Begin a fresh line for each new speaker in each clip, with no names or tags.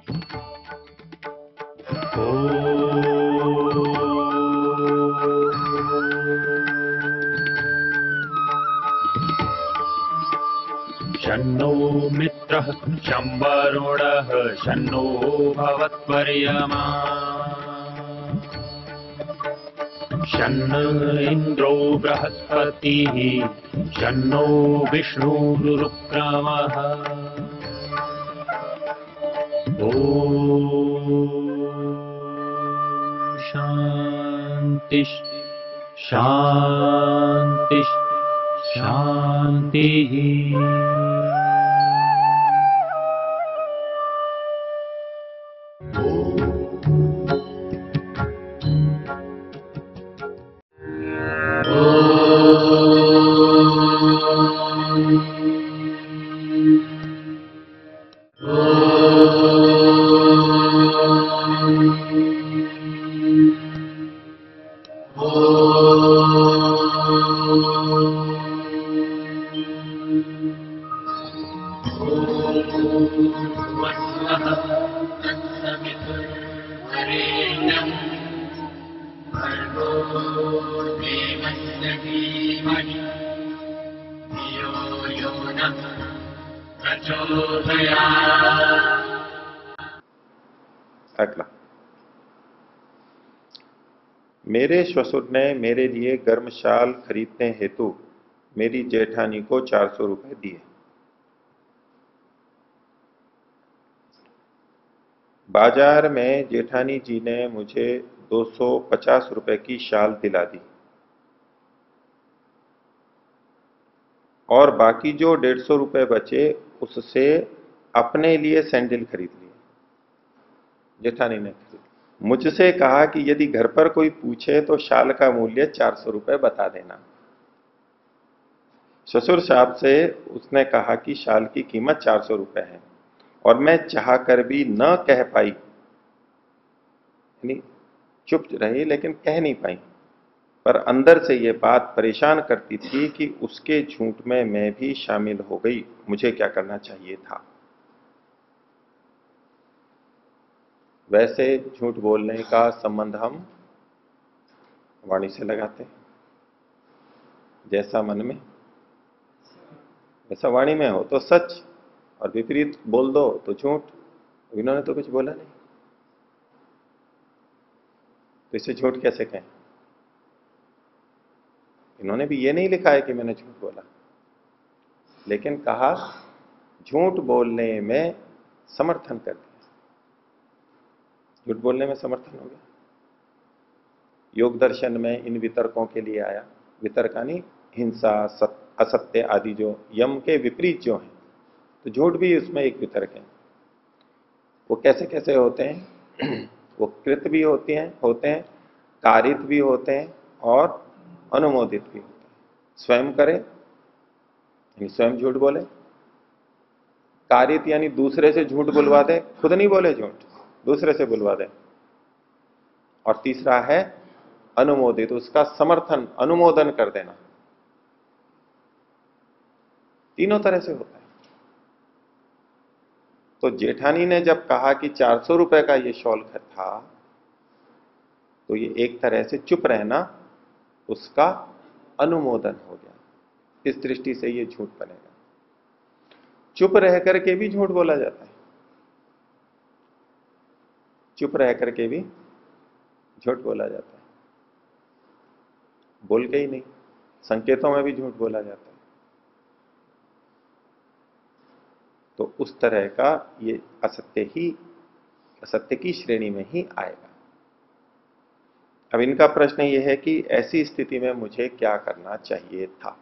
शन्नो मित्रः शं वरुणः शन्नो भवत्वर्यमा शन्न इन्द्रो बृहस्पतिः शन्नो विष्णुरुक्रमः ॐ शान्ति शान्ति शान्तिः।
अगला, मेरे ससुर ने मेरे लिए गर्म शाल खरीदने हेतु मेरी जेठानी को 400 रुपए दिए। बाजार में जेठानी जी ने मुझे 250 रुपए की शाल दिला दी और बाकी जो 150 रुपए बचे उससे अपने लिए सैंडल खरीद लिए। जेठानी ने मुझसे कहा कि यदि घर पर कोई पूछे तो शाल का मूल्य 400 रुपए बता देना। ससुर साहब से उसने कहा कि शाल की कीमत 400 रुपए है और मैं चाहकर भी न कह पाई, यानी चुप रही लेकिन कह नहीं पाई, पर अंदर से यह बात परेशान करती थी कि उसके झूठ में मैं भी शामिल हो गई। मुझे क्या करना चाहिए था? वैसे झूठ बोलने का संबंध हम वाणी से लगाते हैं, जैसा मन में वैसा वाणी में हो तो सच, और विपरीत बोल दो तो झूठ। इन्होंने तो कुछ बोला नहीं, तो इसे झूठ कैसे कहें? इन्होंने भी ये नहीं लिखा है कि मैंने झूठ बोला, लेकिन कहा झूठ बोलने में समर्थन कर दिया। झूठ बोलने में समर्थन हो गया। योग दर्शन में इन वितर्कों के लिए आया। वितर्कानी हिंसा, असत्य आदि जो यम के विपरीत जो हैं, तो झूठ भी उसमें एक वितर्क है। वो कैसे कैसे होते हैं? वो कृत भी होते हैं, कारित भी होते हैं और अनुमोदित भी होते हैं। स्वयं करे यानी स्वयं झूठ बोले, कारित यानी दूसरे से झूठ बुलवा दे, खुद नहीं बोले झूठ, दूसरे से बुलवा दे। और तीसरा है अनुमोदित, उसका समर्थन अनुमोदन कर देना। तीनों तरह से होता है। तो जेठानी ने जब कहा कि 400 रुपए का ये शॉल था, तो ये एक तरह से चुप रहना उसका अनुमोदन हो गया। इस दृष्टि से ये झूठ बनेगा। चुप रह करके भी झूठ बोला जाता है। चुप रह करके भी झूठ बोला जाता है, बोल के ही नहीं, संकेतों में भी झूठ बोला जाता है। तो उस तरह का ये असत्य की श्रेणी में ही आएगा। अब इनका प्रश्न ये है कि ऐसी स्थिति में मुझे क्या करना चाहिए था?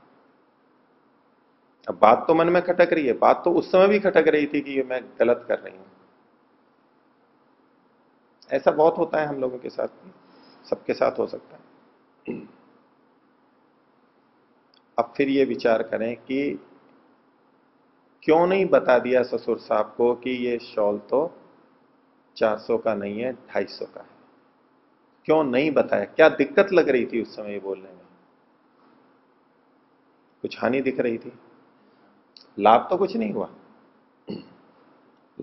अब बात तो मन में खटक रही है, बात तो उस समय भी खटक रही थी कि ये मैं गलत कर रही हूं। ऐसा बहुत होता है हम लोगों के साथ भी, सबके साथ हो सकता है। अब फिर ये विचार करें कि क्यों नहीं बता दिया ससुर साहब को कि ये शॉल तो 400 का नहीं है, 250 का है? क्यों नहीं बताया? क्या दिक्कत लग रही थी उस समय ये बोलने में? कुछ हानि दिख रही थी? लाभ तो कुछ नहीं हुआ।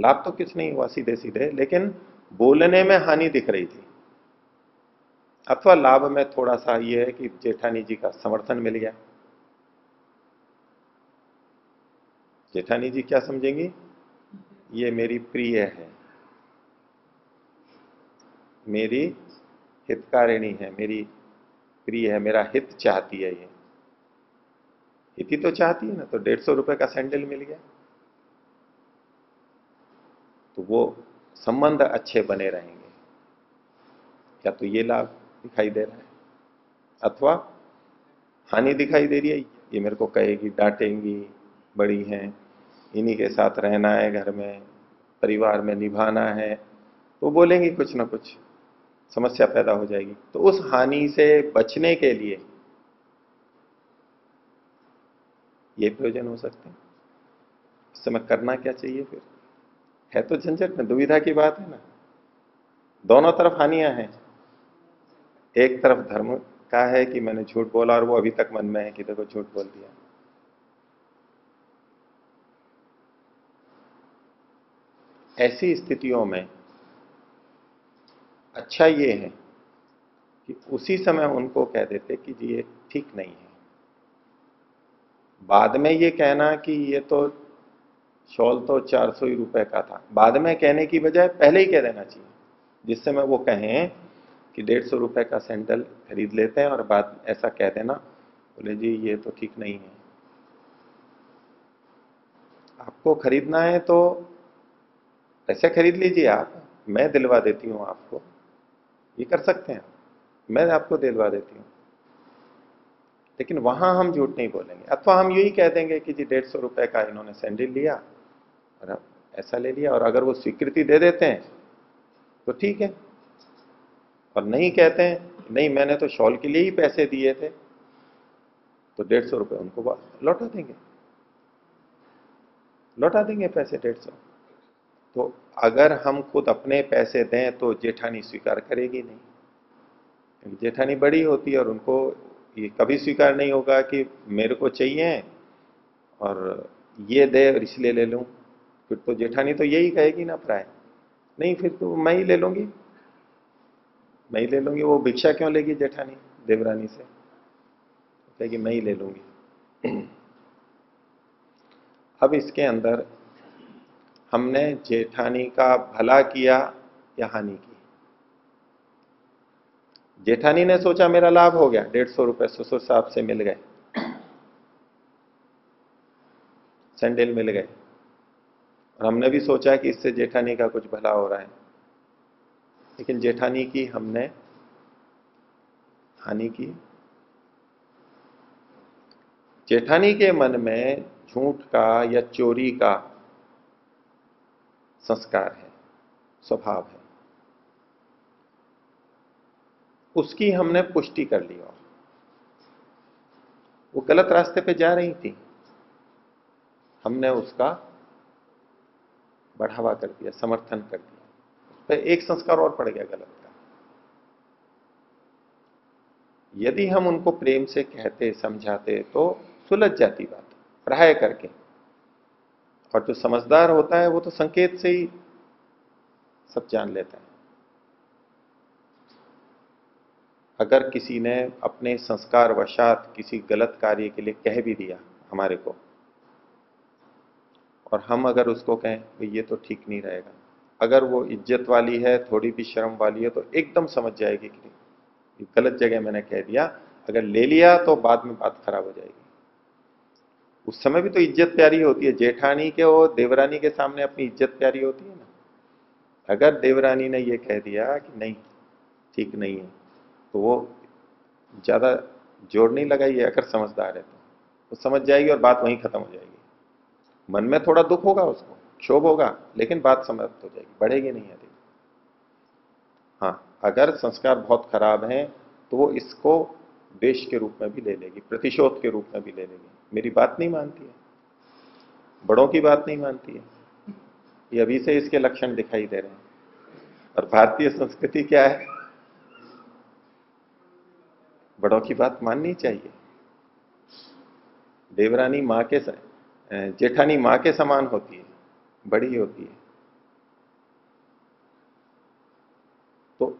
लाभ तो कुछ नहीं हुआ सीधे सीधे, लेकिन बोलने में हानि दिख रही थी। अथवा लाभ में थोड़ा सा ये है कि जेठानी जी का समर्थन मिल गया। जेठानी जी क्या समझेंगी, ये मेरी प्रिय है, मेरी हितकारिणी है, मेरी प्रिय है, मेरा हित चाहती है, ये हित ही तो चाहती है ना। तो 150 रुपए का सैंडल मिल गया, तो वो संबंध अच्छे बने रहेंगे। क्या तो ये लाभ दिखाई दे रहा है, अथवा हानि दिखाई दे रही है। ये मेरे को कहेगी, डांटेंगी, बड़ी हैं, इन्हीं के साथ रहना है, घर में परिवार में निभाना है, तो बोलेंगी कुछ ना कुछ, समस्या पैदा हो जाएगी। तो उस हानि से बचने के लिए ये प्रयोजन हो सकते हैं। इस समय करना क्या चाहिए फिर, है तो झंझट में, दुविधा की बात है ना। दोनों तरफ हानियां हैं। एक तरफ धर्म का है कि मैंने झूठ बोला और वो अभी तक मन में है कि देखो झूठ बोल दिया। ऐसी स्थितियों में अच्छा ये है कि उसी समय उनको कह देते कि जी ये ठीक नहीं है। बाद में ये कहना कि ये तो शॉल तो 400 ही रुपए का था, बाद में कहने की बजाय पहले ही कह देना चाहिए, जिस समय वो कहें कि 150 रुपए का सैंडल खरीद लेते हैं, और बाद ऐसा कह देना, बोले जी ये तो ठीक नहीं है, आपको खरीदना है तो ऐसे खरीद लीजिए, आप, मैं दिलवा देती हूं आपको, ये कर सकते हैं, मैं आपको दिलवा देती हूं। लेकिन वहां हम झूठ नहीं बोलेंगे। अथवा हम यही कह देंगे कि जी 150 रुपए का इन्होंने सैंडल लिया और अब ऐसा ले लिया, और अगर वो स्वीकृति दे देते हैं तो ठीक है, और नहीं कहते हैं नहीं मैंने तो शॉल के लिए ही पैसे दिए थे, तो 150 रुपए उनको लौटा देंगे, लौटा देंगे पैसे 150। तो अगर हम खुद अपने पैसे दें तो जेठानी स्वीकार करेगी नहीं, क्योंकि जेठानी बड़ी होती है और उनको ये कभी स्वीकार नहीं होगा कि मेरे को चाहिए और ये दे और इसलिए ले लूं। फिर तो जेठानी तो यही कहेगी ना प्राय, नहीं फिर तो मैं ही ले लूंगी, मैं ही ले लूंगी। वो भिक्षा क्यों लेगी जेठानी देवरानी से, कहेगी मैं ही ले लूंगी। अब इसके अंदर हमने जेठानी का भला किया या हानि की। जेठानी ने सोचा मेरा लाभ हो गया, 150 रुपए ससुर साहब से मिल गए, सैंडल मिल गए, और हमने भी सोचा कि इससे जेठानी का कुछ भला हो रहा है, लेकिन जेठानी की हमने हानि की। जेठानी के मन में झूठ का या चोरी का संस्कार है, स्वभाव है, उसकी हमने पुष्टि कर ली, और वो गलत रास्ते पे जा रही थी, हमने उसका बढ़ावा कर दिया, समर्थन कर दिया, उस पर एक संस्कार और पड़ गया गलत का। यदि हम उनको प्रेम से कहते समझाते तो सुलझ जाती बात, पढ़ाई करके। और जो समझदार होता है वो तो संकेत से ही सब जान लेता है। अगर किसी ने अपने संस्कार वशात किसी गलत कार्य के लिए कह भी दिया हमारे को, और हम अगर उसको कहें भाई ये तो ठीक नहीं रहेगा, अगर वो इज्जत वाली है, थोड़ी भी शर्म वाली है, तो एकदम समझ जाएगी कि नहीं, गलत जगह मैंने कह दिया, अगर ले लिया तो बाद में बात खराब हो जाएगी। उस समय भी तो इज्जत प्यारी होती है, जेठानी के और देवरानी के सामने अपनी इज्जत प्यारी होती है ना। अगर देवरानी ने यह कह दिया कि नहीं ठीक नहीं है, तो वो ज्यादा जोर नहीं लगाइए, अगर समझदार है तो समझ जाएगी और बात वहीं खत्म हो जाएगी। मन में थोड़ा दुख होगा, उसको क्षोभ होगा, लेकिन बात समाप्त हो जाएगी, बढ़ेगी नहीं अधिक। हाँ, अगर संस्कार बहुत खराब हैं तो वो इसको द्वेष के रूप में भी ले लेगी, प्रतिशोध के रूप में भी ले लेगी। मेरी बात नहीं मानती है, बड़ों की बात नहीं मानती है, ये अभी से इसके लक्षण दिखाई दे रहे हैं। और भारतीय संस्कृति क्या है, बड़ों की बात माननी चाहिए। देवरानी माँ के जेठानी माँ के समान होती है, बड़ी होती है,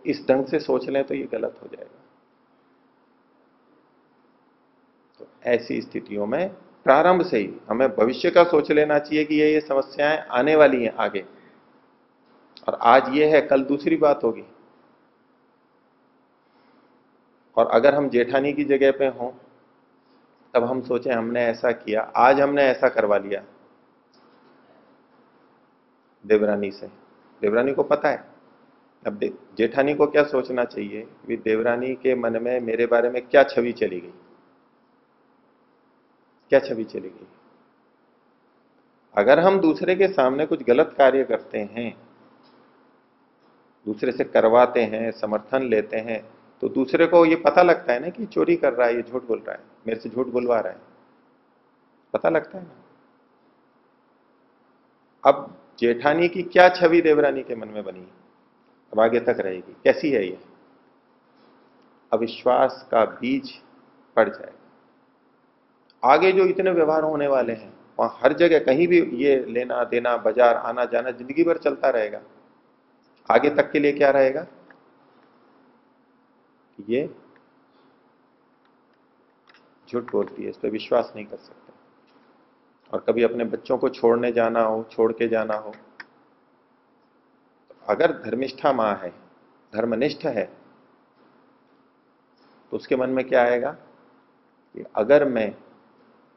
इस ढंग से सोच लें तो ये गलत हो जाएगा। तो ऐसी स्थितियों में प्रारंभ से ही हमें भविष्य का सोच लेना चाहिए कि ये समस्याएं आने वाली हैं आगे, और आज ये है कल दूसरी बात होगी। और अगर हम जेठानी की जगह पे हों तब हम सोचें हमने ऐसा किया, आज हमने ऐसा करवा लिया देवरानी से, देवरानी को पता है। अब जेठानी को क्या सोचना चाहिए कि देवरानी के मन में मेरे बारे में क्या छवि चली गई, क्या छवि चली गई। अगर हम दूसरे के सामने कुछ गलत कार्य करते हैं, दूसरे से करवाते हैं, समर्थन लेते हैं, तो दूसरे को ये पता लगता है ना कि चोरी कर रहा है, ये झूठ बोल रहा है, मेरे से झूठ बुलवा रहा है, पता लगता है ना। अब जेठानी की क्या छवि देवरानी के मन में बनी, अब आगे तक रहेगी, कैसी है ये? अविश्वास का बीज पड़ जाएगा। आगे जो इतने व्यवहार होने वाले हैं वहां हर जगह कहीं भी ये लेना देना, बाजार आना जाना जिंदगी भर चलता रहेगा। आगे तक के लिए क्या रहेगा? ये झूठ बोलती है, इस पर विश्वास नहीं कर सकते। और कभी अपने बच्चों को छोड़ने जाना हो, छोड़ के जाना हो, तो अगर धर्मिष्ठा मां है, धर्मनिष्ठ है, तो उसके मन में क्या आएगा कि अगर मैं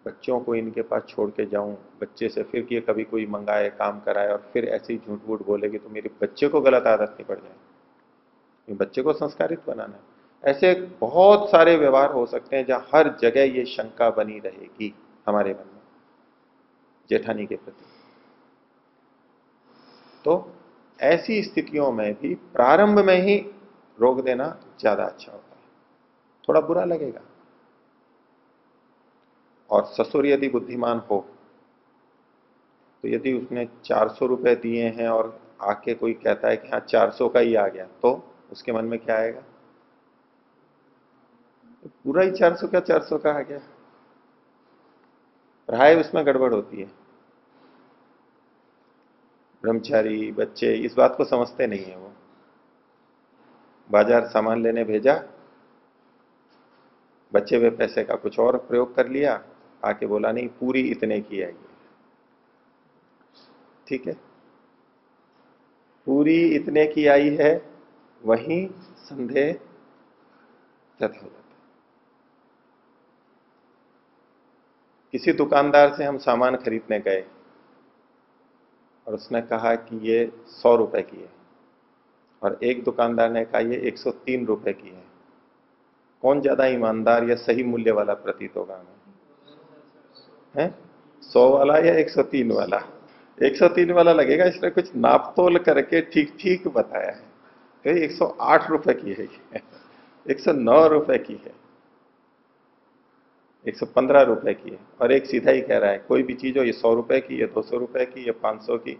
बच्चों को इनके पास छोड़ के जाऊं, बच्चे से फिर ये कभी कोई मंगाए, काम कराए और फिर ऐसे ही झूठ वूठ बोलेगी तो मेरे बच्चे को गलत आदत नहीं पड़ जाए। बच्चे को संस्कारित बनाना है। ऐसे बहुत सारे व्यवहार हो सकते हैं जहां हर जगह ये शंका बनी रहेगी हमारे मन में जेठानी के प्रति। तो ऐसी स्थितियों में भी प्रारंभ में ही रोक देना ज्यादा अच्छा होता है। थोड़ा बुरा लगेगा, और ससुर यदि बुद्धिमान हो तो यदि उसने 400 रुपए दिए हैं और आके कोई कहता है कि हाँ 400 का ही आ गया, तो उसके मन में क्या आएगा? पूरा ही 400 का आ गया। पढ़ाई उसमें गड़बड़ होती है। ब्रह्मचारी बच्चे इस बात को समझते नहीं है। वो बाजार सामान लेने भेजा, बचे हुए पैसे का कुछ और प्रयोग कर लिया, आके बोला नहीं पूरी इतने की है, ठीक है, पूरी इतने की आई है, वहीं संदेह ज्यादा हो जाता है। किसी दुकानदार से हम सामान खरीदने गए और उसने कहा कि ये 100 रुपए की है, और एक दुकानदार ने कहा ये 103 रुपए की है। कौन ज्यादा ईमानदार या सही मूल्य वाला प्रतीत होगा हमें? है 100 वाला या 103 वाला? 103 वाला लगेगा, इसने कुछ नाप तोल करके ठीक ठीक बताया है। तो 108 रुपए की है, 109 रुपए की है, 115 रुपए की है। और एक सीधा ही कह रहा है कोई भी चीज हो, ये 100 रुपए की, ये 200 रुपए की, ये 500 की,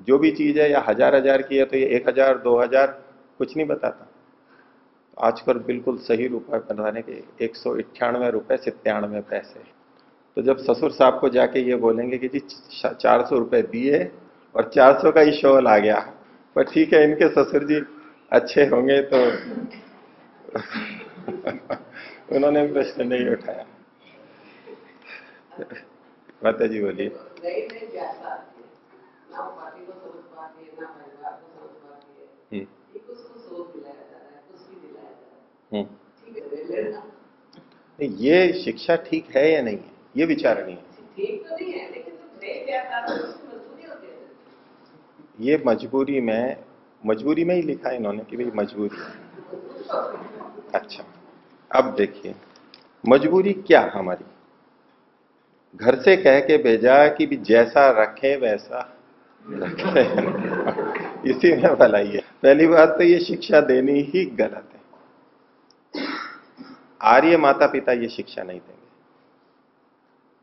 जो भी चीज है, या हजार की है तो ये 1000 2000 कुछ नहीं बताता। आजकल बिल्कुल सही रुपए बनवाने के 198 रुपए 97 पैसे। तो जब ससुर साहब को जाके ये बोलेंगे कि जी 400 रुपए दिए और 400 का ही शॉल आ गया, पर ठीक है इनके ससुर जी अच्छे होंगे तो उन्होंने प्रश्न नहीं उठाया। माता जी बोलिए। ये शिक्षा ठीक है या नहीं है, ये विचार नहीं है।
ठीक तो नहीं है, लेकिन मजबूरी होती है।
ये मजबूरी में ही लिखा है इन्होंने कि भाई मजबूरी है। अच्छा, अब देखिए मजबूरी क्या हमारी, घर से कह के भेजा कि भी जैसा रखे वैसा रखे, इसी में भलाई है। पहली बात तो ये शिक्षा देनी ही गलत है। आर्य माता पिता ये शिक्षा नहीं देंगे,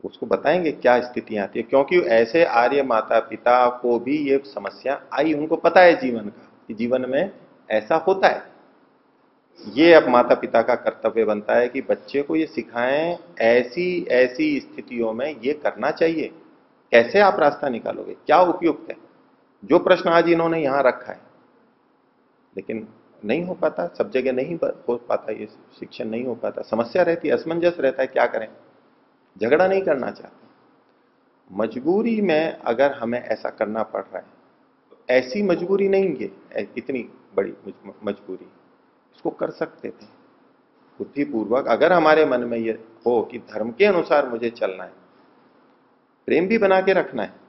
उसको बताएंगे क्या स्थितियां आती है, क्योंकि ऐसे आर्य माता पिता को भी ये समस्या आई, उनको पता है जीवन का कि जीवन में ऐसा होता है। ये अब माता पिता का कर्तव्य बनता है कि बच्चे को ये सिखाएं ऐसी ऐसी स्थितियों में ये करना चाहिए, कैसे आप रास्ता निकालोगे, क्या उपयुक्त है। जो प्रश्न आज इन्होंने यहां रखा है, लेकिन नहीं हो पाता, सब जगह नहीं हो पाता, ये शिक्षण नहीं हो पाता, समस्या रहती है, असमंजस रहता है, क्या करें, झगड़ा नहीं करना चाहते। मजबूरी में अगर हमें ऐसा करना पड़ रहा है, तो ऐसी मजबूरी नहीं है, इतनी बड़ी मजबूरी, इसको कर सकते थे बुद्धिपूर्वक। अगर हमारे मन में ये हो कि धर्म के अनुसार मुझे चलना है, प्रेम भी बना के रखना है,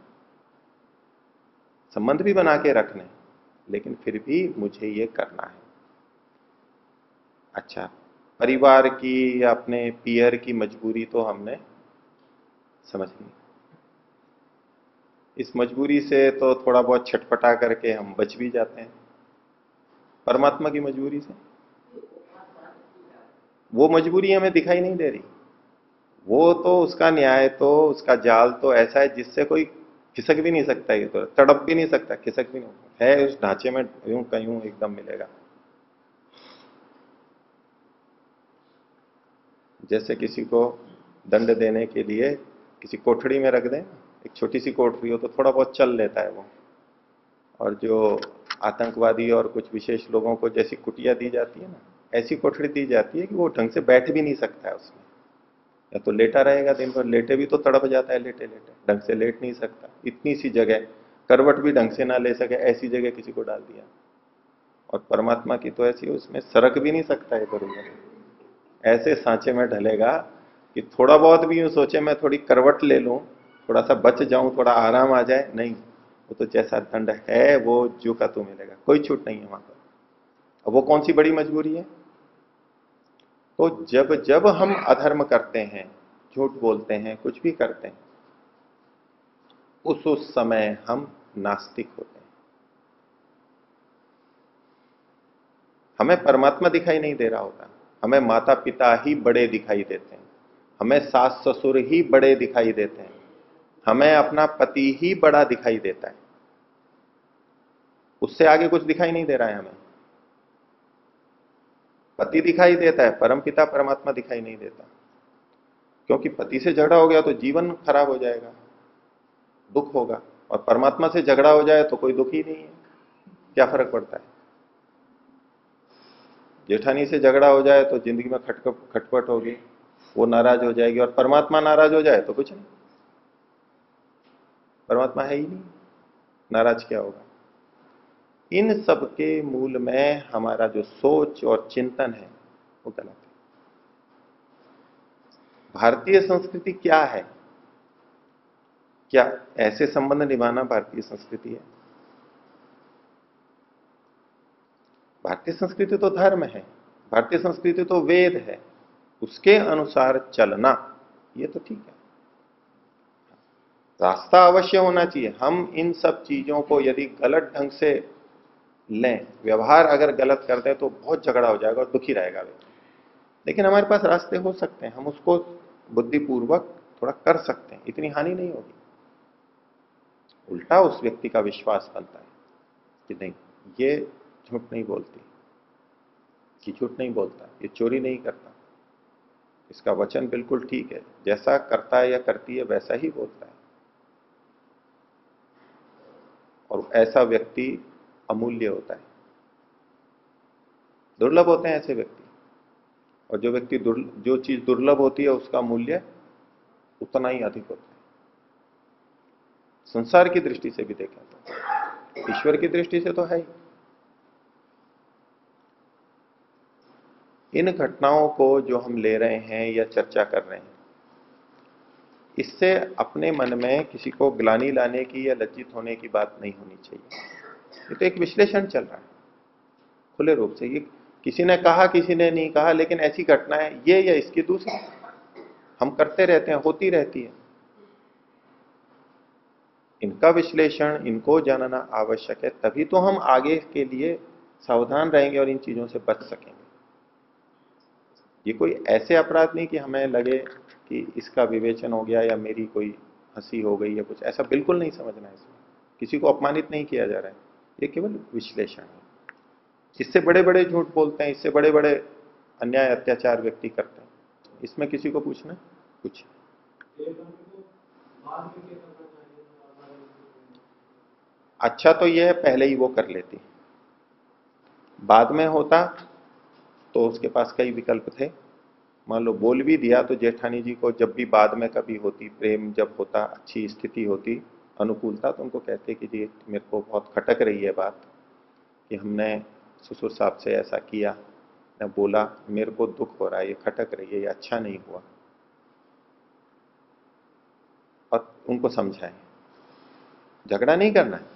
संबंध भी बना के रखना है, लेकिन फिर भी मुझे ये करना है। अच्छा, परिवार की या अपने पीयर की मजबूरी तो हमने समझ ली, इस मजबूरी से तो थोड़ा बहुत छटपटा करके हम बच भी जाते हैं। परमात्मा की मजबूरी से, वो मजबूरी हमें दिखाई नहीं दे रही, वो तो उसका न्याय, तो उसका जाल तो ऐसा है जिससे कोई खिसक भी नहीं सकता, ये तो तड़प भी नहीं सकता, खिसक भी नहीं है, उस ढांचे में यूं का यूं एकदम मिलेगा। जैसे किसी को दंड देने के लिए किसी कोठड़ी में रख दें, एक छोटी सी कोठरी हो तो थोड़ा बहुत चल लेता है वो, और जो आतंकवादी और कुछ विशेष लोगों को जैसी कुटिया दी जाती है ना, ऐसी कोठरी दी जाती है कि वो ढंग से बैठ भी नहीं सकता है उसमें, या तो लेटा रहेगा दिन भर, लेटे भी तो तड़प जाता है, लेटे लेटे ढंग से लेट नहीं सकता, इतनी सी जगह, करवट भी ढंग से ना ले सके, ऐसी जगह किसी को डाल दिया। और परमात्मा की तो ऐसी, उसमें सरक भी नहीं सकता है, करूंगा ऐसे सांचे में ढलेगा कि थोड़ा बहुत भी यूं सोचे मैं थोड़ी करवट ले लूं, थोड़ा सा बच जाऊं, थोड़ा आराम आ जाए, नहीं, वो तो जैसा दंड है वो जो का तो मिलेगा, कोई छूट नहीं है वहां पर। अब वो कौन सी बड़ी मजबूरी है? तो जब जब हम अधर्म करते हैं, झूठ बोलते हैं, कुछ भी करते हैं, उस समय हम नास्तिक होते हैं, हमें परमात्मा दिखाई नहीं दे रहा होता, हमें माता पिता ही बड़े दिखाई देते हैं, हमें सास ससुर ही बड़े दिखाई देते हैं, हमें अपना पति ही बड़ा दिखाई देता है, उससे आगे कुछ दिखाई नहीं दे रहा है हमें। पति दिखाई देता है, परमपिता परमात्मा दिखाई नहीं देता, क्योंकि पति से झगड़ा हो गया तो जीवन खराब हो जाएगा, दुख होगा, और परमात्मा से झगड़ा हो जाए तो कोई दुख ही नहीं है, क्या फर्क पड़ता है? जेठानी से झगड़ा हो जाए तो जिंदगी में खटपट होगी, वो नाराज हो जाएगी, और परमात्मा नाराज हो जाए तो कुछ नहीं, परमात्मा है ही नहीं, नाराज क्या होगा? इन सब के मूल में हमारा जो सोच और चिंतन है वो गलत है। भारतीय संस्कृति क्या है? क्या ऐसे संबंध निभाना भारतीय संस्कृति है? भारतीय संस्कृति तो धर्म है, भारतीय संस्कृति तो वेद है, उसके अनुसार चलना ये तो ठीक है, रास्ता अवश्य होना चाहिए। हम इन सब चीजों को यदि गलत ढंग से लें, व्यवहार अगर गलत कर दें तो बहुत झगड़ा हो जाएगा और दुखी रहेगा व्यक्ति। लेकिन हमारे पास रास्ते हो सकते हैं, हम उसको बुद्धिपूर्वक थोड़ा कर सकते हैं, इतनी हानि नहीं होगी, उल्टा उस व्यक्ति का विश्वास बनता है कि नहीं, ये झूठ नहीं बोलती, कि झूठ नहीं बोलता, ये चोरी नहीं करता, इसका वचन बिल्कुल ठीक है, जैसा करता है या करती है वैसा ही बोलता है। और ऐसा व्यक्ति अमूल्य होता है, दुर्लभ होते हैं ऐसे व्यक्ति, और जो व्यक्ति जो चीज दुर्लभ होती है उसका मूल्य उतना ही अधिक होता है। संसार की दृष्टि से भी देखें तो, ईश्वर की दृष्टि से तो है ही। इन घटनाओं को जो हम ले रहे हैं या चर्चा कर रहे हैं, इससे अपने मन में किसी को ग्लानि लाने की या लज्जित होने की बात नहीं होनी चाहिए। ये तो एक विश्लेषण चल रहा है खुले रूप से, ये किसी ने कहा किसी ने नहीं कहा, लेकिन ऐसी घटना है, ये या इसकी दूसरी हम करते रहते हैं, होती रहती है। इनका विश्लेषण, इनको जानना आवश्यक है, तभी तो हम आगे के लिए सावधान रहेंगे और इन चीजों से बच सकेंगे। ये कोई ऐसे अपराध नहीं कि हमें लगे कि इसका विवेचन हो गया या मेरी कोई हंसी हो गई या कुछ, ऐसा बिल्कुल नहीं समझना है। इसमें किसी को अपमानित नहीं किया जा रहा है, ये केवल विश्लेषण है। इससे बड़े बड़े झूठ बोलते हैं, इससे बड़े बड़े अन्याय अत्याचार व्यक्ति करते हैं, इसमें किसी को पूछना कुछ? अच्छा, तो यह पहले ही वो कर लेती, बाद में होता तो उसके पास कई विकल्प थे। मान लो बोल भी दिया तो जेठानी जी को जब भी बाद में कभी होती, प्रेम जब होता, अच्छी स्थिति होती, अनुकूलता, तो उनको कहते कि जी मेरे को बहुत खटक रही है बात कि हमने ससुर साहब से ऐसा किया, मैं बोला, मेरे को दुख हो रहा है, ये खटक रही है, ये अच्छा नहीं हुआ, और उनको समझाएं। झगड़ा नहीं करना है,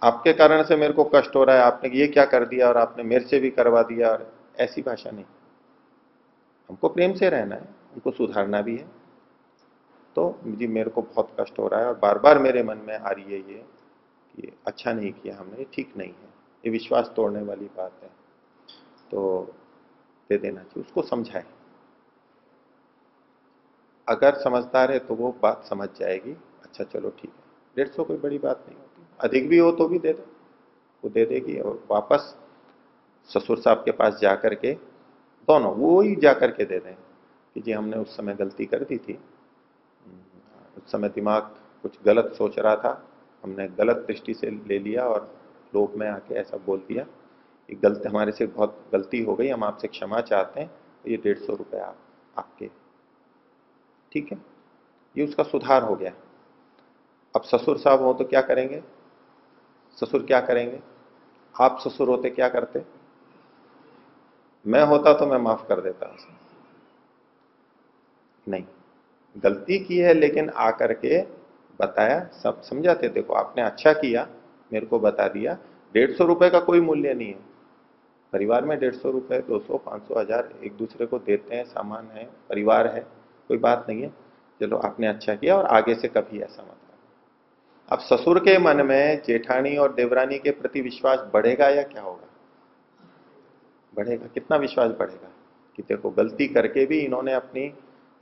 आपके कारण से मेरे को कष्ट हो रहा है, आपने ये क्या कर दिया और आपने मेरे से भी करवा दिया, और ऐसी भाषा नहीं। हमको प्रेम से रहना है, उनको सुधारना भी है। तो जी मेरे को बहुत कष्ट हो रहा है और बार बार मेरे मन में आ रही है ये कि अच्छा नहीं किया हमने, ये ठीक नहीं है, ये विश्वास तोड़ने वाली बात है, तो दे देना चाहिए। उसको समझाए, अगर समझदार है तो वो बात समझ जाएगी, अच्छा चलो ठीक है, 150 कोई बड़ी बात नहीं होती, अधिक भी हो तो भी दे दो, वो दे देगी। और वापस ससुर साहब के पास जा करके दोनों वो ही जा करके दे दें कि जी हमने उस समय गलती कर दी थी, उस समय दिमाग कुछ गलत सोच रहा था, हमने गलत दृष्टि से ले लिया और लोभ में आके ऐसा बोल दिया, कि गलती हमारे से बहुत गलती हो गई, हम आपसे क्षमा चाहते हैं, तो ये 150 रुपये आपके, ठीक है, ये उसका सुधार हो गया। अब ससुर साहब हो तो क्या करेंगे, ससुर क्या करेंगे, आप ससुर होते क्या करते, मैं होता तो मैं माफ कर देता, नहीं, गलती की है लेकिन आकर के बताया, सब समझाते, देखो आपने अच्छा किया, मेरे को बता दिया, 150 रुपए का कोई मूल्य नहीं है, परिवार में 150 रुपए, 200, 500, 1000 एक दूसरे को देते हैं, सामान है, परिवार है, कोई बात नहीं है, चलो आपने अच्छा किया और आगे से कभी ऐसा मत करो। अब ससुर के मन में जेठानी और देवरानी के प्रति विश्वास बढ़ेगा या क्या होगा, बढ़ेगा। कितना विश्वास बढ़ेगा कि देखो गलती करके भी इन्होंने अपनी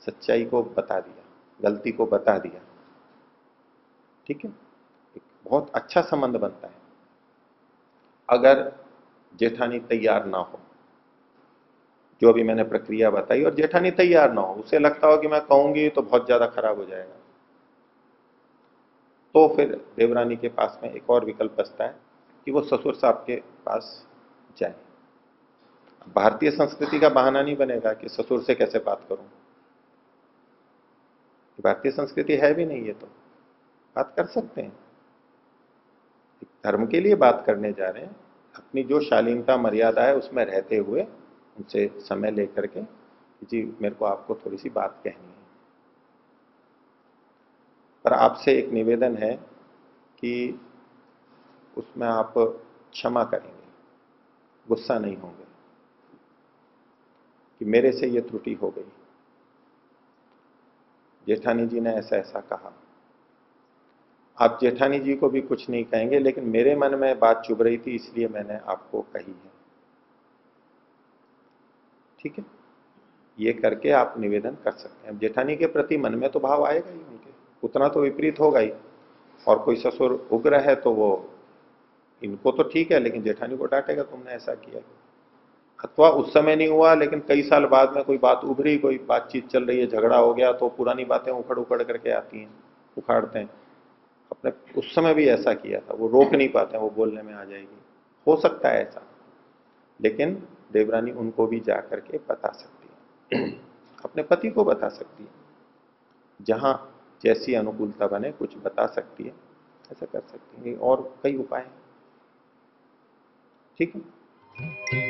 सच्चाई को बता दिया, गलती को बता दिया, ठीक है, एक बहुत अच्छा संबंध बनता है। अगर जेठानी तैयार ना हो, जो अभी मैंने प्रक्रिया बताई, और जेठानी तैयार ना हो, उसे लगता हो कि मैं कहूंगी तो बहुत ज्यादा खराब हो जाएगा, तो फिर देवरानी के पास में एक और विकल्प बचता है कि वो ससुर साहब के पास जाए। भारतीय संस्कृति का बहाना नहीं बनेगा कि ससुर से कैसे बात करूं, भारतीय संस्कृति है भी नहीं, ये तो बात कर सकते हैं, धर्म के लिए बात करने जा रहे हैं, अपनी जो शालीनता मर्यादा है उसमें रहते हुए उनसे समय लेकर के जी मेरे को आपको थोड़ी सी बात कहनी है, पर आपसे एक निवेदन है कि उसमें आप क्षमा करेंगे, गुस्सा नहीं होंगे कि मेरे से ये त्रुटि हो गई, जेठानी जी ने ऐसा ऐसा कहा। आप जेठानी जी को भी कुछ नहीं कहेंगे, लेकिन मेरे मन में बात चुभ रही थी इसलिए मैंने आपको कही है, ठीक है, ये करके आप निवेदन कर सकते हैं। जेठानी के प्रति मन में तो भाव आएगा ही उनके, उतना तो विपरीत होगा ही, और कोई ससुर उग्र है तो वो इनको तो ठीक है लेकिन जेठानी को डांटेगा तुमने ऐसा किया, अथवा उस समय नहीं हुआ लेकिन कई साल बाद में कोई बात उभरी, कोई बातचीत चल रही है, झगड़ा हो गया, तो पुरानी बातें उखड़ उखड़ करके आती हैं, उखाड़ते हैं, अपने उस समय भी ऐसा किया था, वो रोक नहीं पाते हैं, वो बोलने में आ जाएगी, हो सकता है ऐसा, लेकिन देवरानी उनको भी जा करके बता सकती है, अपने पति को बता सकती है, जहां जैसी अनुकूलता बने कुछ बता सकती है, ऐसा कर सकती है, और कई उपाय हैं, ठीक है।